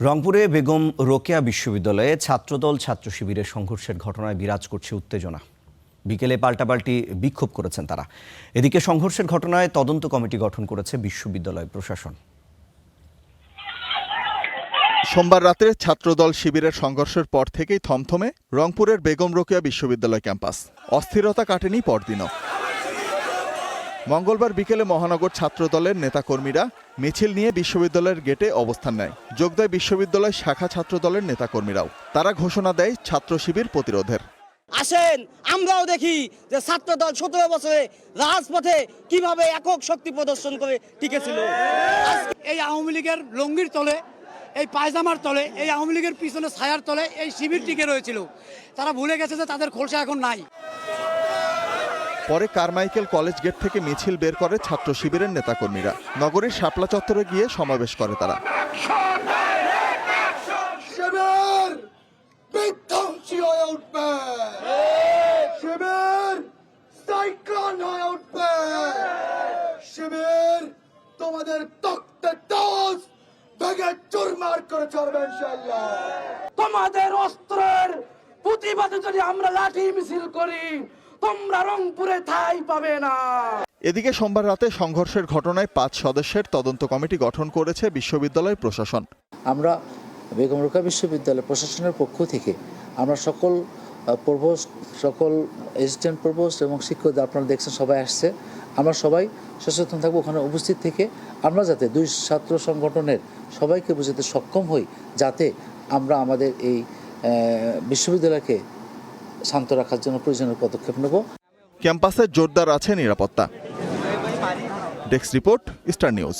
রংপুরে বেগম রোকেয়া বিশ্ববিদ্যালয়ে ছাত্রদল ছাত্র শিবিরের সংঘর্ষের ঘটনায় বিরাজ করছে উত্তেজনা। বিকেলে পাল্টাপাল্টি বিক্ষোভ করেছেন তারা। এদিকে সংঘর্ষের ঘটনায় তদন্ত কমিটি গঠন করেছে বিশ্ববিদ্যালয় প্রশাসন। সোমবার রাতে ছাত্রদল শিবিরের সংঘর্ষের পর থেকেই থমথমে রংপুরের বেগম রোকেয়া বিশ্ববিদ্যালয় ক্যাম্পাস। অস্থিরতা কাটেনি পরদিনও। মঙ্গলবার বিকেলে মহানগর ছাত্রদলের নেতাকর্মীরা মিছিল নিয়ে বিশ্ববিদ্যালয়ের গেটে অবস্থান নেয়। যোগ দেয় বিশ্ববিদ্যালয় শাখা ছাত্রদলের নেতাকর্মীরাও। তারা ঘোষণা দেয় ছাত্র শিবির প্রতিরোধের। আসেন আমরাও দেখি যে ছাত্রদল 17 বছরে রাজপথে কিভাবে একক শক্তি প্রদর্শন করে টিকেছিল। এই আওয়ামী লীগের লঙ্গির তলে, এই পায়জামার তলে, এই আওয়ামী লীগের পিছনে ছায়ার তলে এই শিবির টিকে রয়েছিল। তারা ভুলে গেছে যে তাদের খোলসা এখন নাই। পরে কারমাইকেল কলেজ গেট থেকে মিছিল বের করে ছাত্র শিবিরের নেতাকর্মীরা। নগরীর শাপলা চত্বরে গিয়ে সমাবেশ করে তারা। তোমাদের অস্ত্রের প্রতিবাদে যদি আমরা লাঠি মিছিল করি, তোমরা রংপুরে ঠাঁই পাবে না। এদিকে সোমবার রাতে সংঘর্ষের ঘটনায় 5 সদস্যের তদন্ত কমিটি গঠন করেছে বিশ্ববিদ্যালয় প্রশাসন। আমরা বেগম রোকেয়া বিশ্ববিদ্যালয় প্রশাসনের পক্ষ থেকে আমরা সকল প্রভোস্ট, সকল অ্যাসিস্ট্যান্ট প্রভোস্ট এবং শিক্ষকদের, আপনারা দেখছেন সবাই আসছে, আমরা সবাই সচেতন থাকবো। ওখানে উপস্থিত থেকে আমরা যাতে দুই ছাত্র সংগঠনের সবাইকে বোঝাতে সক্ষম হই, যাতে আমরা আমাদের এই বিশ্ববিদ্যালয়কে শান্ত রাখার জন্য প্রয়োজনীয় পদক্ষেপ নেব। ক্যাম্পাসে জোরদার আছে নিরাপত্তা। Desk report, star news.